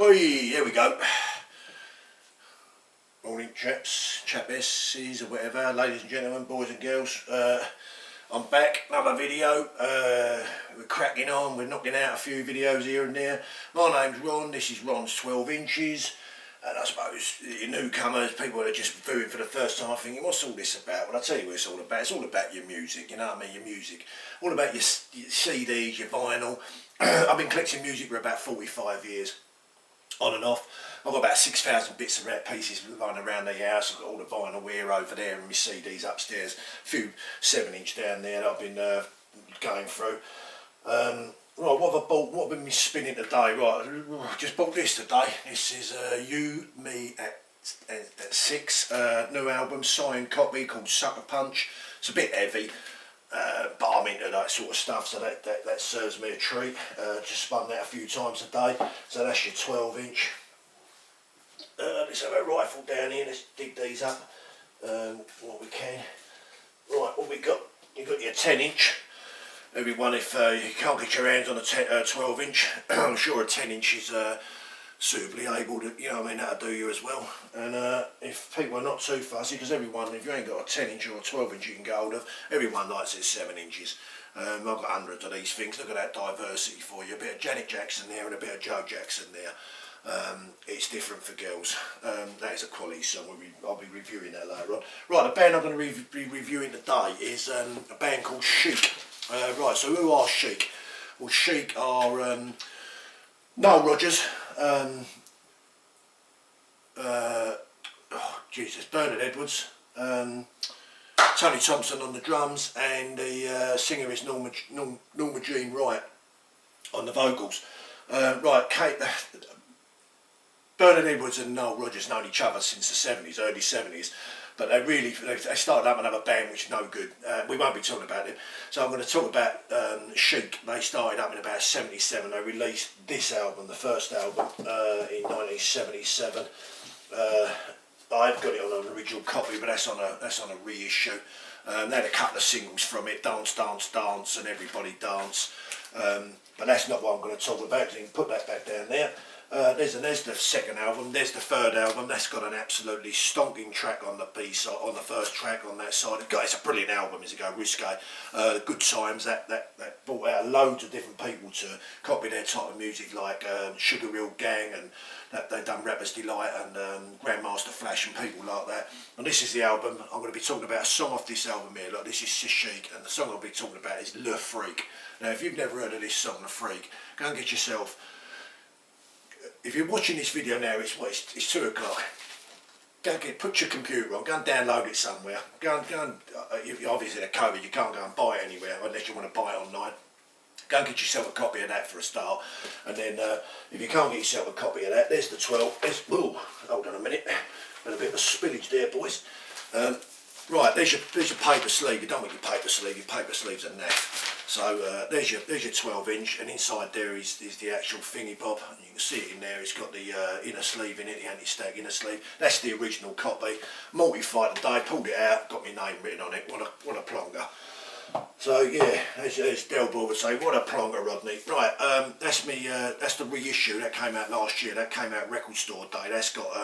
Oi, here we go. Morning chaps, chapesses or whatever, ladies and gentlemen, boys and girls. I'm back, another video. We're cracking on, we're knocking out a few videos here and there. My name's Ron, this is Ron's 12 inches. And I suppose your newcomers, people that are just viewing for the first time thinking, what's all this about? Well, I'll tell you what it's all about. It's all about your music, you know what I mean, your music. All about your CDs, your vinyl. I've been collecting music for about 45 years, on and off. I've got about 6,000 bits of rare pieces lying around the house. I've got all the vinyl wear over there and my CDs upstairs. A few 7-inch down there that I've been going through. Right, what have I bought? What have I been spinning today? Right, I just bought this today. This is You, Me at 6. New album, signed copy called Sucker Punch. It's a bit heavy, but I'm into that sort of stuff, so that serves me a treat. Just spun that a few times a day. So that's your 12-inch. Let's have a rifle down here. Let's dig these up what we can. Right, what we got? You've got your 10-inch. Everyone, if you can't get your hands on a 12-inch, I'm sure a 10-inch is suitably able to, you know what I mean, that'll do you as well. And if people are not too fussy, because everyone, if you ain't got a 10-inch or a 12-inch you can get hold of, everyone likes their 7 inches. I've got hundreds of these things. Look at that diversity for you. A bit of Janet Jackson there and a bit of Joe Jackson there. It's different for girls. That is a quality song. I'll be reviewing that later on. Right, the band I'm going to be reviewing today is a band called Chic. Right, so who are Chic? Well, Chic are Nile Rodgers, Bernard Edwards, Tony Thompson on the drums, and the singer is Norma Jean Wright on the vocals. Right, Bernard Edwards and Nile Rodgers known each other since the 70s, early 70s, but they started up another band which is no good. We won't be talking about them. So I'm going to talk about Chic. They started up in about 77. They released this album, the first album, in 1977. I've got it on an original copy, but that's on a reissue. They had a couple of singles from it, Dance, Dance, Dance and Everybody Dance. But that's not what I'm going to talk about, so you can put that back down there. There's the second album, there's the third album. That's got an absolutely stonking track on the B-side, on the first track on that side. It's a brilliant album as it goes, Risque. Good Times, that brought out loads of different people to copy their type of music, like Sugar Hill Gang, and they've done Rapper's Delight and Grandmaster Flash and people like that. And this is the album. I'm going to be talking about a song off this album here. Look, this is Chic, and the song I'll be talking about is Le Freak. Now, if you've never heard of this song, Le Freak, go and get yourself. If you're watching this video now, it's 2 o'clock. Put your computer on, go and download it somewhere. Go and obviously the COVID, you can't go and buy it anywhere unless you want to buy it online. Go and get yourself a copy of that for a start, and then if you can't get yourself a copy of that, there's the 12. Hold on a minute, got a bit of a spillage there, boys. Right, there's your paper sleeve. You don't want your paper sleeve. Your paper sleeve's a naff. So there's your 12-inch, and inside there is the actual thingy bob. And you can see it in there. It's got the inner sleeve in it, the anti-stack inner sleeve. That's the original copy. Multi-fight today. Pulled it out. Got my name written on it. What a plonger. So yeah, as Delboy would say, what a plonger, Rodney. Right, that's the reissue that came out last year. That came out Record Store Day. That's got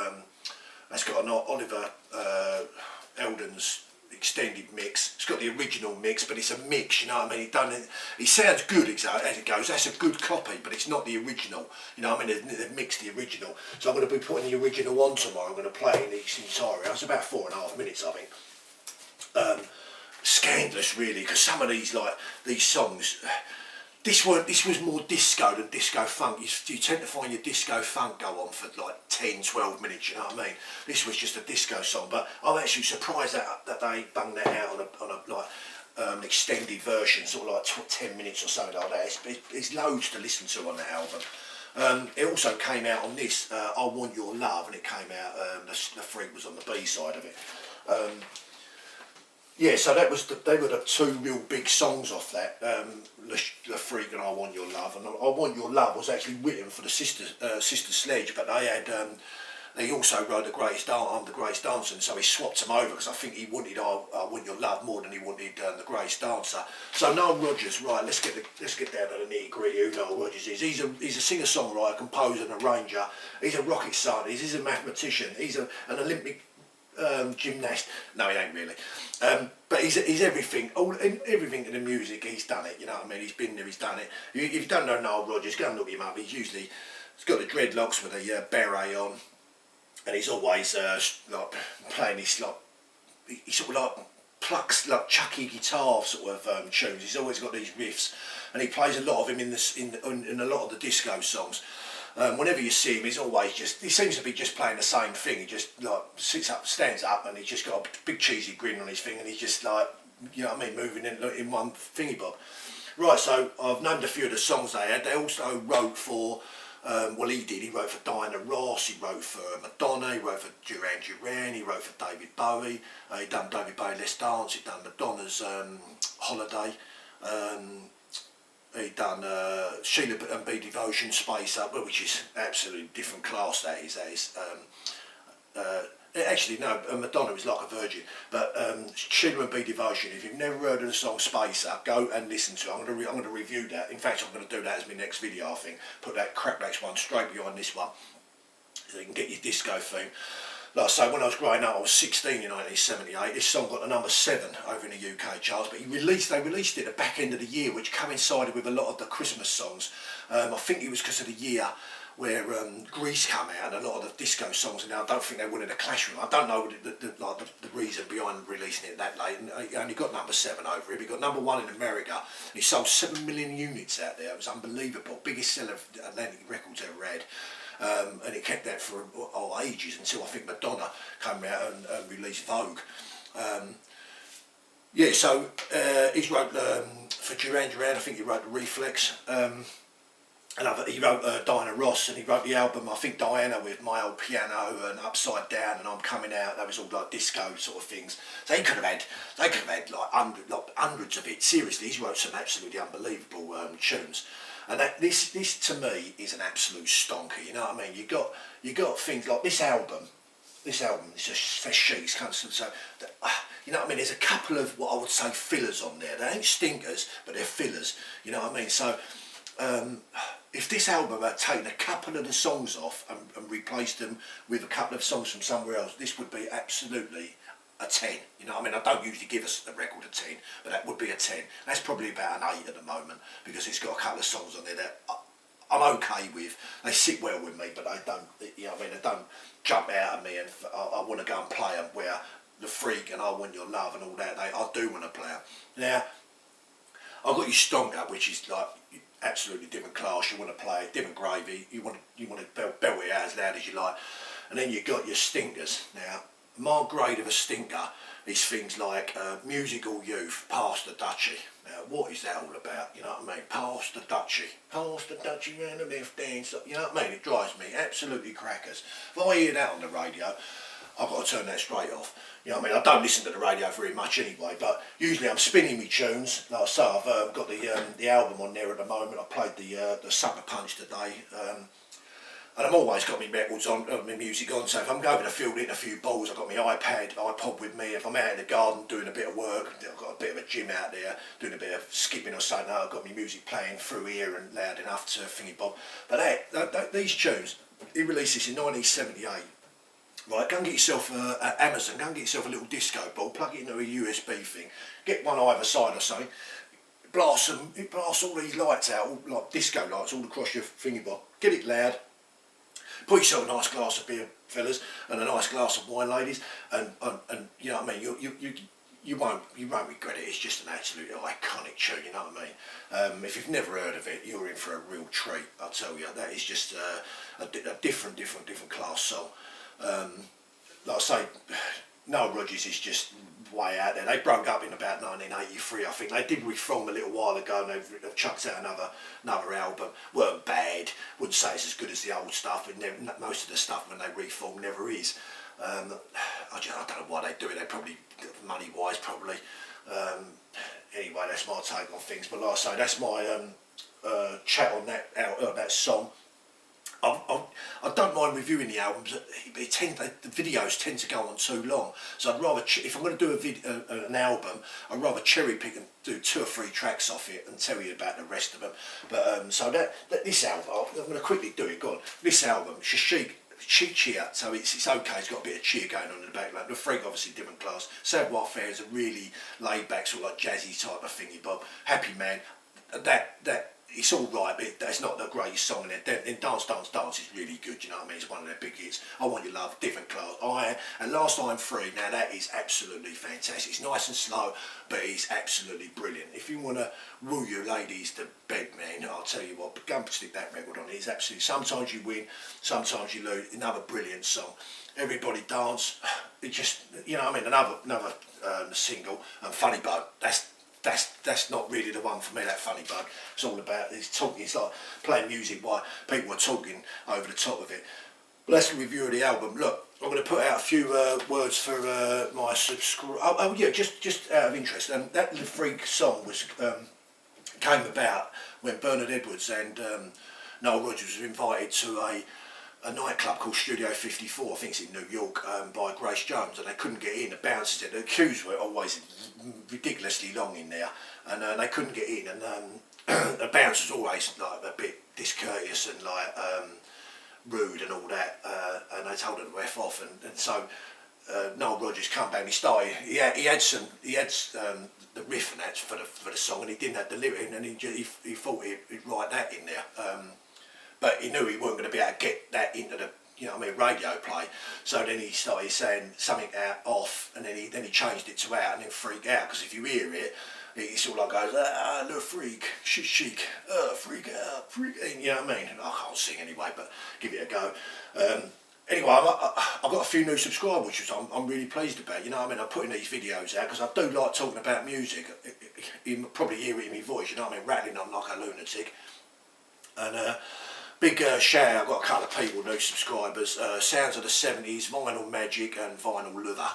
an Oliver Eldon's extended mix. It's got the original mix, but it's a mix, you know what I mean? It sounds good as it goes. That's a good copy, but it's not the original. You know what I mean? They've mixed the original. So I'm going to be putting the original on tomorrow. I'm going to play it in its entirety. It's about 4.5 minutes, I think. Scandalous, really, because some of these songs, this was more disco than disco funk. You tend to find your disco funk go on for like 10-12 minutes, you know what I mean? This was just a disco song, but I'm actually surprised that they bunged that out on an extended version, sort of like 10 minutes or something like that. It's loads to listen to on that album. It also came out on this, I Want Your Love, and it came out, the Freak was on the B side of it. Yeah, so they were the 2 real big songs off that, Le Freak and I Want Your Love. And I Want Your Love was actually written for the Sister Sledge, but they had he also wrote the Greatest Dancer, and so he swapped them over because I think he wanted I Want Your Love more than he wanted The Greatest Dancer. So Nile Rodgers, right? Let's get down to the nitty gritty. Who Nile Rodgers is? He's a singer-songwriter, composer, and arranger. He's a rocket scientist. He's a mathematician. He's an Olympic gymnast. No, he ain't really. But he's everything. Everything in the music. He's done it. You know what I mean? He's been there. He's done it. If you don't know Nile Rodgers, go and look him up. He's got the dreadlocks with a beret on. And he's always like playing this he sort of like plucks like chucky guitar sort of tunes. He's always got these riffs, and he plays a lot of him in a lot of the disco songs. Whenever you see him, he seems to be just playing the same thing. He just like stands up, and he's just got a big cheesy grin on his thing, and he's just like, you know what I mean, moving in one thingy bob. Right, so I've named a few of the songs they had. They also wrote for. He wrote for Diana Ross, he wrote for Madonna, he wrote for Duran Duran, he wrote for David Bowie, he'd done David Bowie Let's Dance, he'd done Madonna's Holiday, he'd done Sheila and B Devotion, Space Up, which is absolutely different class that is. Actually, no, Madonna was like a virgin, but Sheila and B Devotion, if you've never heard of the song Space Up, go and listen to it. I'm going to review that. In fact, I'm going to do that as my next video, I think. Put that Crackbacks one straight behind this one, so you can get your disco theme. Like I say, when I was growing up, I was 16 in 1978. This song got the number 7 over in the UK charts, but they released it at the back end of the year, which coincided with a lot of the Christmas songs. I think it was because of the year where Grease came out and a lot of the disco songs, and I don't think they wanted to clash with them. I don't know the reason behind releasing it that late, and he only got number 7 over it. He got number 1 in America, and he sold 7 million units out there. It was unbelievable, biggest seller Atlantic Records ever had. And it kept that for ages until I think Madonna came out and released Vogue. So he's wrote for Duran Duran, I think he wrote The Reflex. He wrote Diana Ross, and he wrote the album, I think Diana, with My Old Piano and Upside Down and I'm Coming Out. That was all like disco sort of things. So they could have had like hundreds of it. Seriously, he's wrote some absolutely unbelievable tunes. And this to me is an absolute stonker. You know what I mean? You got things like this album. This for Chic. So you know what I mean? There's a couple of what I would say fillers on there. They ain't stinkers, but they're fillers. You know what I mean? So. If this album had taken a couple of the songs off and replaced them with a couple of songs from somewhere else, this would be absolutely a 10. You know what I mean? I don't usually give a record a 10, but that would be a 10. That's probably about an 8 at the moment, because it's got a couple of songs on there that I'm okay with. They sit well with me, but they don't, you know what I mean? They don't jump out at me, and I want to go and play them, where The Freak and I Want Your Love and all that, I do want to play them. Now, I've got your Stonker, which is like absolutely different class. You want to play it, different gravy. You want to belt it out as loud as you like. And then you've got your stinkers. Now, my grade of a stinker is things like Musical Youth, Pass the Dutchie. Now, what is that all about? You know what I mean? Pass the Dutchie round the left hand. You know what I mean? It drives me absolutely crackers. If I hear that on the radio, I've got to turn that straight off. You know what I mean? I don't listen to the radio very much anyway, but usually I'm spinning me tunes. Like I say, I've got the album on there at the moment. I played the Sucker Punch today, and I've always got my records on, my music on. So if I'm going to the field hitting a few balls, I've got my iPod with me. If I'm out in the garden doing a bit of work, I've got a bit of a gym out there doing a bit of skipping or something, I've got my music playing through here and loud enough to thingy bob. But these tunes, he released this in 1978. Right, go and get yourself at Amazon, go and get yourself a little disco ball, plug it into a USB thing, get one either side or something, it blasts all these lights out, all, like disco lights all across your thingy bob, get it loud, put yourself a nice glass of beer, fellas, and a nice glass of wine, ladies, and you know what I mean, you won't regret it. It's just an absolute iconic tune, you know what I mean? If you've never heard of it, you're in for a real treat, I'll tell you. That is just a different class song. Like I say, Nile Rodgers is just way out there. They broke up in about 1983, I think. They did reform a little while ago, and they've chucked out another album. Weren't bad. Wouldn't say it's as good as the old stuff, and most of the stuff when they reform never is. I don't know why they do it. They probably, money wise, probably. Anyway, that's my take on things. But like I say, that's my chat on that song. I don't mind reviewing the albums. The videos tend to go on too long, so I'd rather if I'm going to do an album, I'd rather cherry pick and do 2 or 3 tracks off it and tell you about the rest of them. But so that this album, I'm going to quickly do it. Go on. This album, Chic. Cheer, so it's okay. It's got a bit of cheer going on in the background. The Freak, obviously different class. Savoir Faire is a really laid back, sort of like jazzy type of thingy bob. Happy Man, that it's all right, but that's not the greatest song in it. Then Dance Dance Dance is really good. You know what I mean? It's one of their big hits. I Want Your Love, different class. And Last I'm Free. Now that is absolutely fantastic. It's nice and slow, but it's absolutely brilliant. If you want to woo your ladies to bed, man, I'll tell you what. Go and stick that record on. It's absolutely. Sometimes you win, sometimes you lose. Another brilliant song. Everybody Dance. It just, you know what I mean? Another single. And Funny Bone. That's not really the one for me, that Funny Bone. It's all about, it's like playing music while people are talking over the top of it. But that's the review of the album. Look, I'm going to put out a few words for my subscribers. Oh yeah, just out of interest. That The Freak song was came about when Bernard Edwards and Nile Rodgers was invited to a nightclub called Studio 54, I think it's in New York, by Grace Jones, and they couldn't get in. The bouncers, the queues were always ridiculously long in there, and they couldn't get in, and the bouncers always like a bit discourteous and like rude and all that, and they told them to F off, and so Nile Rodgers come back and he had the riff and that for the song, and he didn't have the lyric, and he thought he'd write that in there. But he knew he wasn't going to be able to get that into the, you know what I mean, radio play. So then he started saying something out off, and then he changed it to out, and then Freak Out, because if you hear it, he sort of like goes, the freak, chic, freak out, freak in, you know what I mean? I can't sing anyway, but give it a go. Anyway, I've got a few new subscribers, which I'm really pleased about. You know what I mean? I'm putting these videos out because I do like talking about music. You probably hear it in my voice, you know what I mean? Rattling on like a lunatic. And big shout out, I've got a couple of people, new subscribers, Sounds of the 70s, Vinyl Magic and Vinyl Lover.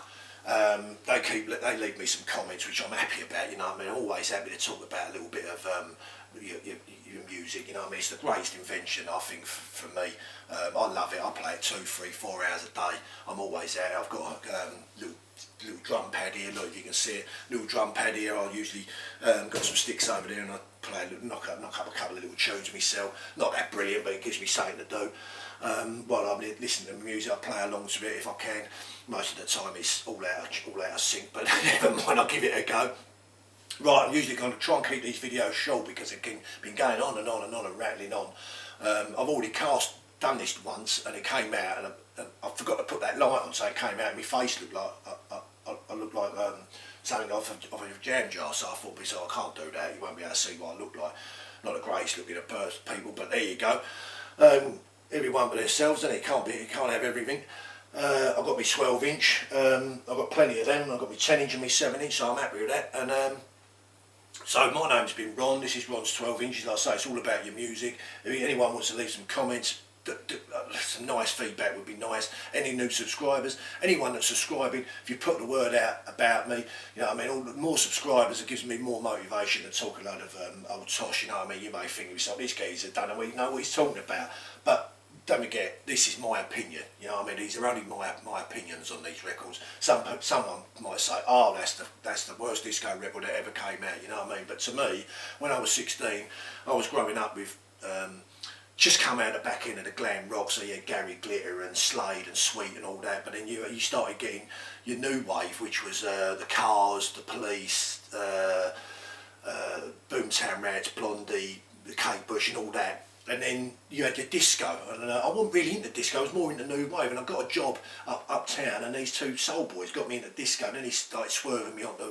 They leave me some comments which I'm happy about, you know what I mean. I'm always happy to talk about a little bit of your music, you know what I mean. It's the greatest invention, I think, for me. I love it. I play it 2, 3, 4 hours a day. I'm always out. I've got a little drum pad here, look, you can see it, little drum pad here. I usually got some sticks over there, and I play knock up a couple of little tunes myself. Not that brilliant, but it gives me something to do. While I'm listening to music, I play along to it if I can. Most of the time it's all out of sync, but never mind, I'll give it a go. Right, I'm usually going to try and keep these videos short because they've been going on and on and on and rattling on. I've already done this once, and it came out, and I forgot to put that light on, so it came out and my face looked like I looked like something off a jam jar. So I thought, I can't do that. You won't be able to see what I look like. Not the greatest looking at people, but there you go. Everyone for themselves, and it can't have everything. I've got my 12-inch. I've got plenty of them. I've got my 10-inch and my 7-inch, so I'm happy with that. And so my name's been Ron. This is Ron's 12 inches. Like I say, it's all about your music. If anyone wants to leave some comments, some nice feedback would be nice. Any new subscribers, anyone that's subscribing, if you put the word out about me, you know what I mean, all the more subscribers, it gives me more motivation to talk a load of old tosh, you know what I mean. You may think to yourself, this geezer don't know what he's talking about, but don't forget, this is my opinion, you know what I mean. These are only my opinions on these records. Someone might say, oh, that's the worst disco record that ever came out, you know what I mean. But to me, when I was 16, I was growing up with just come out the back end of the glam rock, so you had Gary Glitter and Slade and Sweet and all that, but then you started getting your new wave, which was the Cars, the Police, Boomtown Rats, Blondie, the Kate Bush and all that. And then you had your disco, and I wasn't really into disco, I was more into new wave, and I got a job uptown, and these two soul boys got me into disco, and then he started swerving me onto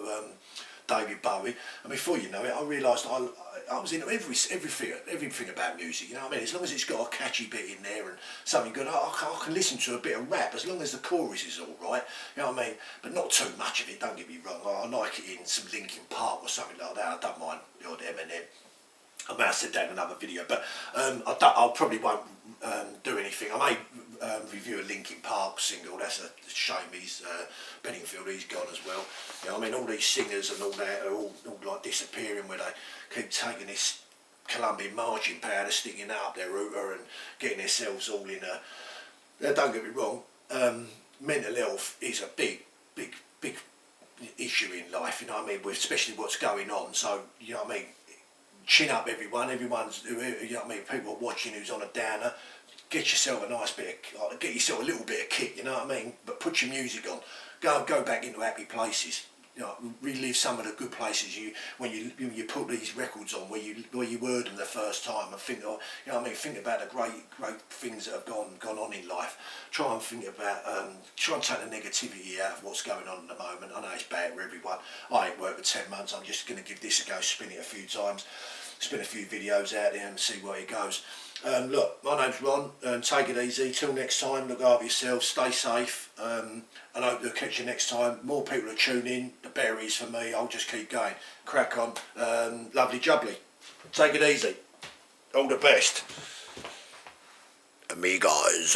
David Bowie, and before you know it, I realised I was into everything about music, you know what I mean. As long as it's got a catchy bit in there and something good, I can listen to a bit of rap, as long as the chorus is all right, you know what I mean, but not too much of it, don't get me wrong. I like it in some Linkin Park or something like that. I don't mind the odd Eminem. I may have said that in another video, but I probably won't do anything. I may review a Linkin Park single. That's a shame. He's Benningfield. He's gone as well. You know, I mean, all these singers and all that are all like disappearing, where they keep taking this Colombian marching powder, sticking that up their rooter and getting themselves all in a... Now, don't get me wrong, mental health is a big issue in life, you know what I mean, with especially what's going on. So, you know what I mean, chin up everyone's, you know what I mean, people are watching who's on a downer. Get yourself a nice bit of, get yourself a little bit of kick, you know what I mean, but put your music on. Go back into happy places. You know, relive some of the good places when you put these records on where you heard them the first time, and think, you know what I mean, think about the great things that have gone on in life. Try and think about, try and take the negativity out of what's going on at the moment. I know it's bad for everyone. I ain't worked for 10 months. I'm just going to give this a go, spin it a few times, spin a few videos out there and see where it goes. Look, my name's Ron, and take it easy. Till next time, look after yourselves, stay safe, and I hope to catch you next time. More people are tuning in, the better it is for me. I'll just keep going. Crack on. Lovely jubbly. Take it easy. All the best. Amigos.